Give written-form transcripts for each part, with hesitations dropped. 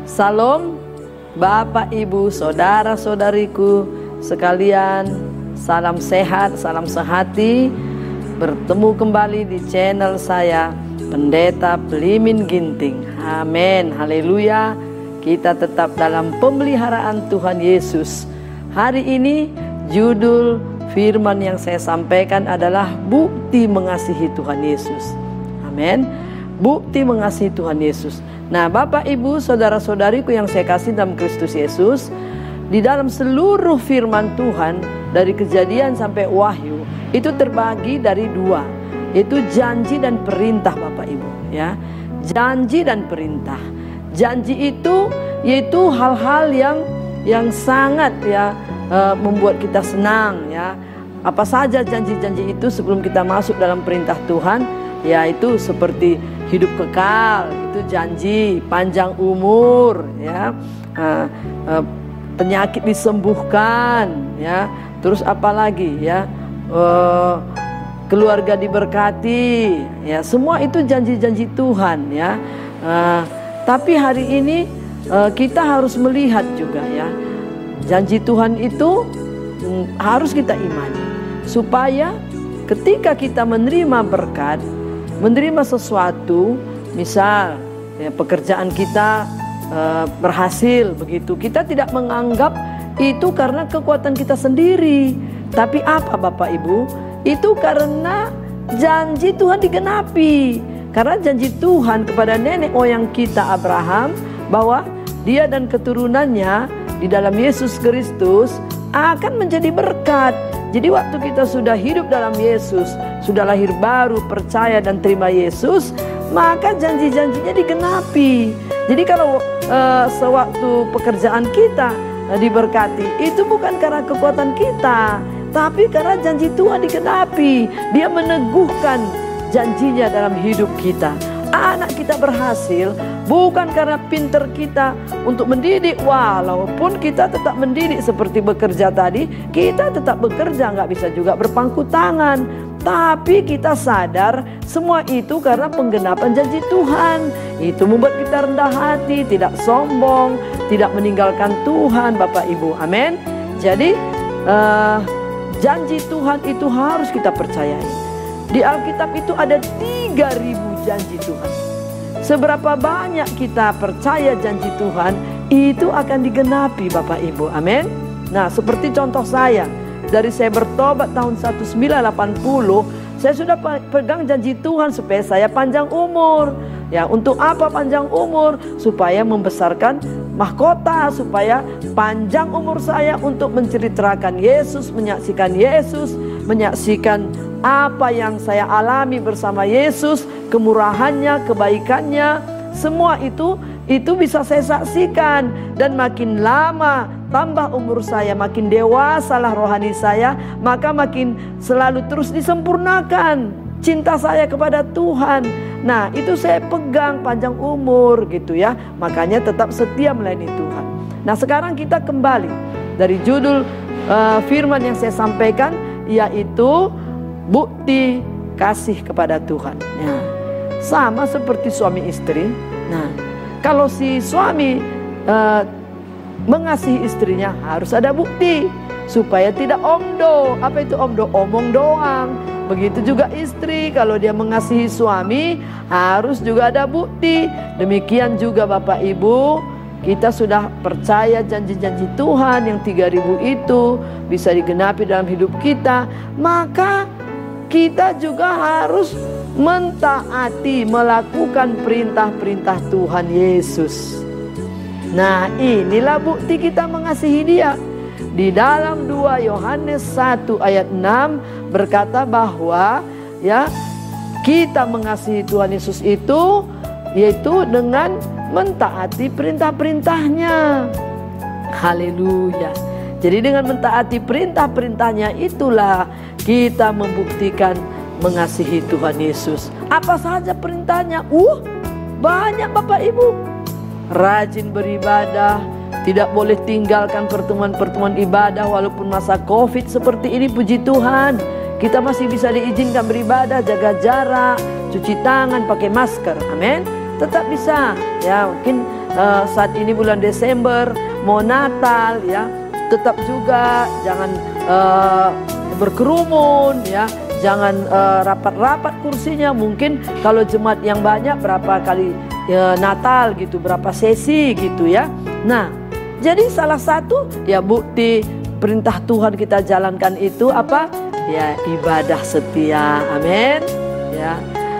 Salam Bapak, Ibu, saudara-saudariku sekalian. Salam sehat, salam sehati. Bertemu kembali di channel saya, Pendeta Pelimin Ginting. Amin, haleluya. Kita tetap dalam pemeliharaan Tuhan Yesus. Hari ini judul firman yang saya sampaikan adalah bukti mengasihi Tuhan Yesus. Amin. Bukti mengasihi Tuhan Yesus. Nah, Bapak, Ibu, saudara-saudariku yang saya kasih dalam Kristus Yesus, di dalam seluruh firman Tuhan dari Kejadian sampai Wahyu itu terbagi dari dua, yaitu janji dan perintah, Bapak Ibu, ya. Janji dan perintah. Janji itu yaitu hal-hal yang sangat membuat kita senang, ya. Apa saja janji-janji itu sebelum kita masuk dalam perintah Tuhan, yaitu seperti hidup kekal, itu janji, panjang umur, ya, penyakit disembuhkan, ya, terus apa lagi, ya, keluarga diberkati, ya, semua itu janji-janji Tuhan, ya. Tapi hari ini kita harus melihat juga, ya, janji Tuhan itu harus kita imani, supaya ketika kita menerima berkat, menerima sesuatu, misal ya, pekerjaan kita berhasil begitu, kita tidak menganggap itu karena kekuatan kita sendiri, tapi apa, Bapak Ibu? Itu karena janji Tuhan digenapi. Karena janji Tuhan kepada nenek moyang kita Abraham bahwa dia dan keturunannya di dalam Yesus Kristus akan menjadi berkat. Jadi waktu kita sudah hidup dalam Yesus, sudah lahir baru, percaya dan terima Yesus, maka janji-janjinya digenapi. Jadi kalau sewaktu pekerjaan kita diberkati, itu bukan karena kekuatan kita, tapi karena janji Tuhan digenapi. Dia meneguhkan janjinya dalam hidup kita. Anak kita berhasil bukan karena pinter kita untuk mendidik. Walaupun kita tetap mendidik seperti bekerja tadi, kita tetap bekerja, nggak bisa juga berpangku tangan. Tapi kita sadar semua itu karena penggenapan janji Tuhan. Itu membuat kita rendah hati, tidak sombong, tidak meninggalkan Tuhan, Bapak Ibu. Amin. Jadi janji Tuhan itu harus kita percayai. Di Alkitab itu ada 3.000 janji Tuhan. Seberapa banyak kita percaya janji Tuhan, itu akan digenapi, Bapak Ibu. Amin. Nah, seperti contoh saya, dari saya bertobat tahun 1980, saya sudah pegang janji Tuhan supaya saya panjang umur. Ya, untuk apa panjang umur? Supaya membesarkan mahkota, supaya panjang umur saya untuk menceritakan Yesus, menyaksikan Yesus, menyaksikan apa yang saya alami bersama Yesus, kemurahannya, kebaikannya, semua itu bisa saya saksikan. Dan makin lama tambah umur saya, makin dewasalah rohani saya, maka makin selalu terus disempurnakan cinta saya kepada Tuhan. Nah, itu saya pegang panjang umur gitu, ya. Makanya tetap setia melayani Tuhan. Nah, sekarang kita kembali dari judul firman yang saya sampaikan, yaitu bukti kasih kepada Tuhan. Ya, sama seperti suami istri. Nah, kalau si suami mengasihi istrinya, harus ada bukti supaya tidak omdo. Apa itu omdo? Omong doang. Begitu juga istri, kalau dia mengasihi suami, harus juga ada bukti. Demikian juga Bapak Ibu, kita sudah percaya janji-janji Tuhan yang 3.000 itu bisa digenapi dalam hidup kita, maka kita juga harus mentaati, melakukan perintah-perintah Tuhan Yesus. Nah, inilah bukti kita mengasihi Dia. Di dalam 2 Yohanes 1 ayat 6 berkata bahwa, ya, kita mengasihi Tuhan Yesus itu yaitu dengan mentaati perintah-perintahnya. Haleluya. Jadi dengan mentaati perintah-perintahnya itulah kita membuktikan mengasihi Tuhan Yesus. Apa saja perintahnya? Banyak, Bapak Ibu. Rajin beribadah, tidak boleh tinggalkan pertemuan-pertemuan ibadah walaupun masa COVID seperti ini. Puji Tuhan, kita masih bisa diizinkan beribadah, jaga jarak, cuci tangan, pakai masker. Amin. tetap bisa. Ya, mungkin saat ini bulan Desember mau Natal ya, tetap juga jangan berkerumun ya, jangan rapat-rapat kursinya. Mungkin kalau jemaat yang banyak berapa kali Natal gitu, berapa sesi gitu ya. Nah, jadi salah satu ya bukti perintah Tuhan kita jalankan itu apa? Ya, ibadah setia. Amin. Ya,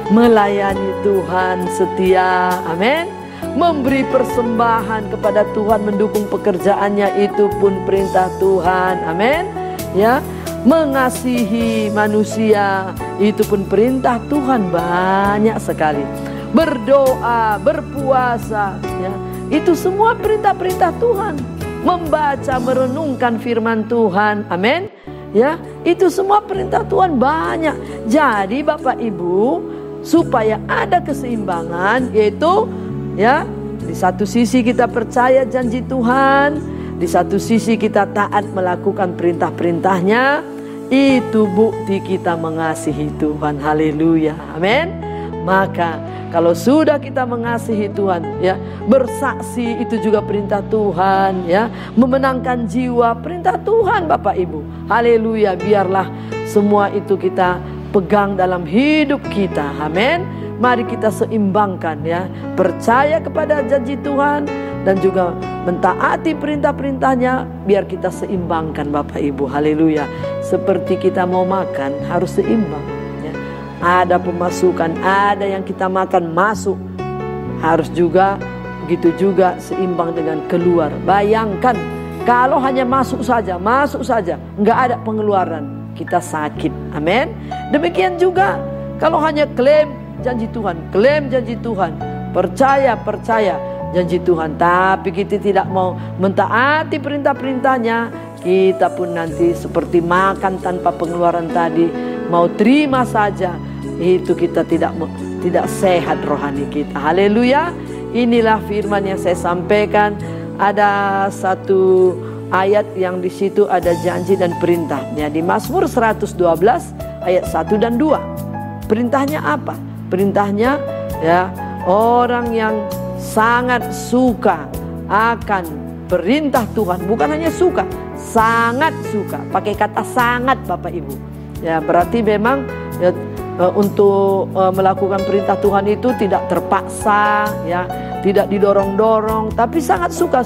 melayani Tuhan setia. Amin. Memberi persembahan kepada Tuhan, mendukung pekerjaannya, itu pun perintah Tuhan. Amin. Ya, mengasihi manusia, itu pun perintah Tuhan, banyak sekali. Berdoa, berpuasa, ya, itu semua perintah-perintah Tuhan. Membaca, merenungkan firman Tuhan. Amin. Ya, itu semua perintah Tuhan, banyak. Jadi Bapak Ibu, supaya ada keseimbangan, yaitu ya, di satu sisi kita percaya janji Tuhan, di satu sisi kita taat melakukan perintah-perintahnya, itu bukti kita mengasihi Tuhan. Haleluya. Amin. Maka kalau sudah kita mengasihi Tuhan ya, bersaksi itu juga perintah Tuhan ya, memenangkan jiwa perintah Tuhan Bapak Ibu. Haleluya. Biarlah semua itu kita pegang dalam hidup kita. Amin. Mari kita seimbangkan ya, percaya kepada janji Tuhan dan juga mentaati perintah-perintahnya, biar kita seimbangkan Bapak Ibu. Haleluya. Seperti kita mau makan harus seimbang ya. Ada pemasukan, ada yang kita makan masuk, harus juga begitu juga seimbang dengan keluar. Bayangkan kalau hanya masuk saja, nggak ada pengeluaran, kita sakit. Amin. Demikian juga kalau hanya klaim janji Tuhan, klaim janji Tuhan, percaya janji Tuhan, tapi kita tidak mau mentaati perintah-perintahnya, kita pun nanti seperti makan tanpa pengeluaran tadi, mau terima saja, itu kita tidak sehat rohani kita. Haleluya. Inilah firman yang saya sampaikan. Ada satu ayat yang di situ ada janji dan perintahnya, di Mazmur 112 ayat 1 dan 2. Perintahnya apa? Perintahnya ya, orang yang sangat suka akan perintah Tuhan, bukan hanya suka, sangat suka. Pakai kata sangat Bapak Ibu. Ya, berarti memang ya, untuk melakukan perintah Tuhan itu tidak terpaksa ya, tidak didorong-dorong, tapi sangat suka,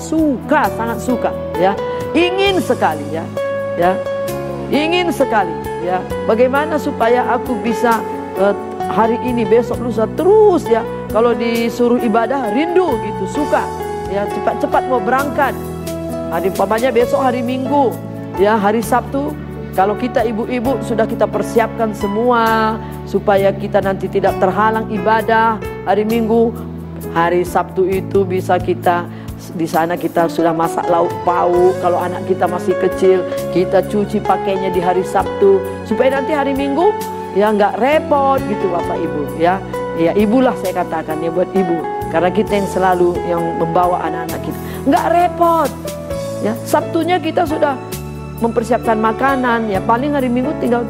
sangat suka ya. Ingin sekali ya. Ya. Ingin sekali ya. Bagaimana supaya aku bisa hari ini, besok, lusa terus ya, kalau disuruh ibadah rindu gitu, suka ya, cepat-cepat mau berangkat. Hari umpamanya besok hari Minggu ya, hari Sabtu, kalau kita ibu-ibu sudah kita persiapkan semua supaya kita nanti tidak terhalang ibadah hari Minggu. Hari Sabtu itu bisa kita di sana kita sudah masak lauk pauk. Kalau anak kita masih kecil, kita cuci pakainya di hari Sabtu supaya nanti hari Minggu ya nggak repot gitu Bapak Ibu ya. Ya ibulah saya katakan ya, buat ibu, karena kita yang selalu yang membawa anak-anak kita, nggak repot ya. Sabtunya kita sudah mempersiapkan makanan ya, paling hari Minggu tinggal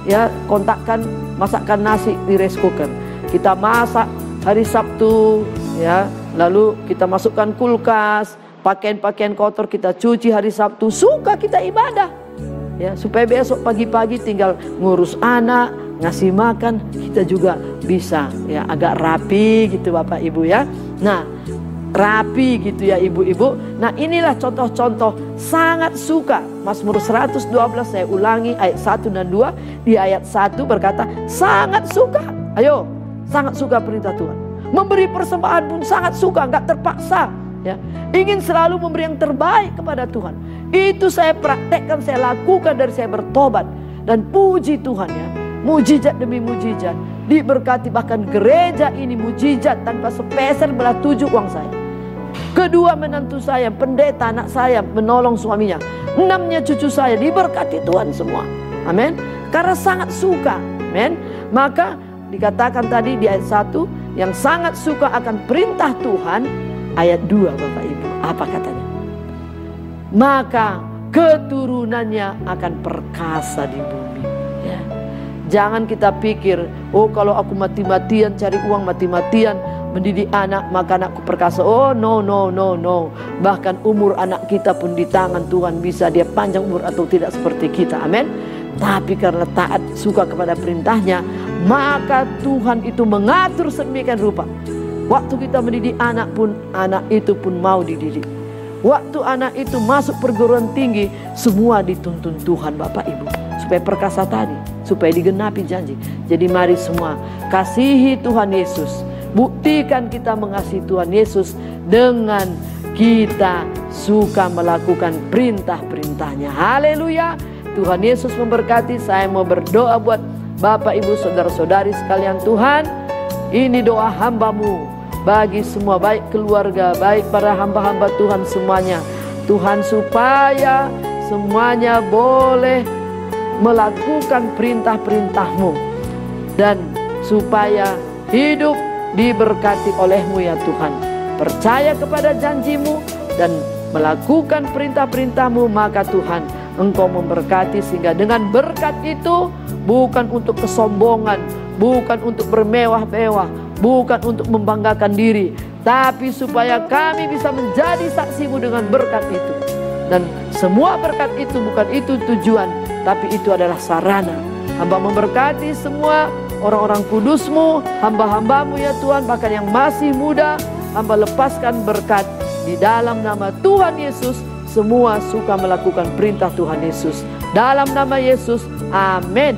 ya kontakkan masakkan nasi di rice cooker, kita masak hari Sabtu ya, lalu kita masukkan kulkas, pakaian-pakaian kotor kita cuci hari Sabtu, suka kita ibadah ya, supaya besok pagi-pagi tinggal ngurus anak, ngasih makan, kita juga bisa ya agak rapi gitu Bapak Ibu ya. Nah, rapi gitu ya ibu-ibu. Nah, inilah contoh-contoh sangat suka. Mazmur 112 saya ulangi ayat 1 dan 2. Di ayat 1 berkata sangat suka. Ayo, sangat suka perintah Tuhan. Memberi persembahan pun sangat suka, nggak terpaksa ya. Ingin selalu memberi yang terbaik kepada Tuhan. Itu saya praktekkan, saya lakukan dari saya bertobat. Dan puji Tuhan ya, mujizat demi mujizat. Diberkati bahkan gereja ini mujizat tanpa sepeser belah 7 uang saya. Kedua menantu saya, pendeta anak saya menolong suaminya. 6-nya cucu saya diberkati Tuhan semua. Amin. Karena sangat suka. Amin. Maka dikatakan tadi di ayat 1, yang sangat suka akan perintah Tuhan. Ayat 2 Bapak Ibu, apa katanya? Maka keturunannya akan perkasa di bumi ya. Jangan kita pikir, oh kalau aku mati-matian cari uang, mati-matian mendidik anak, maka anakku perkasa. Oh no. Bahkan umur anak kita pun di tangan Tuhan, bisa dia panjang umur atau tidak seperti kita. Amin. Tapi karena taat suka kepada perintahnya, maka Tuhan itu mengatur sedemikian rupa. Waktu kita mendidik anak pun, anak itu pun mau dididik. Waktu anak itu masuk perguruan tinggi, semua dituntun Tuhan Bapak Ibu, supaya perkasa tadi, supaya digenapi janji. Jadi mari semua kasihi Tuhan Yesus. Buktikan kita mengasihi Tuhan Yesus dengan kita suka melakukan perintah-perintahnya. Haleluya. Tuhan Yesus memberkati. Saya mau berdoa buat Bapak Ibu saudara-saudari sekalian. Tuhan, ini doa hamba-Mu bagi semua, baik keluarga, baik para hamba-hamba Tuhan semuanya. Tuhan, supaya semuanya boleh melakukan perintah-perintah-Mu, dan supaya hidup diberkati oleh-Mu ya Tuhan. Percaya kepada janji-Mu dan melakukan perintah-perintah-Mu, maka Tuhan, Engkau memberkati, sehingga dengan berkat itu bukan untuk kesombongan, bukan untuk bermewah-mewah, bukan untuk membanggakan diri, tapi supaya kami bisa menjadi saksi-Mu dengan berkat itu. Dan semua berkat itu bukan itu tujuan, tapi itu adalah sarana. Hamba memberkati semua orang-orang kudus-Mu, hamba-hamba-Mu ya Tuhan, bahkan yang masih muda, hamba lepaskan berkat di dalam nama Tuhan Yesus. Semua suka melakukan perintah Tuhan Yesus. Dalam nama Yesus, amin.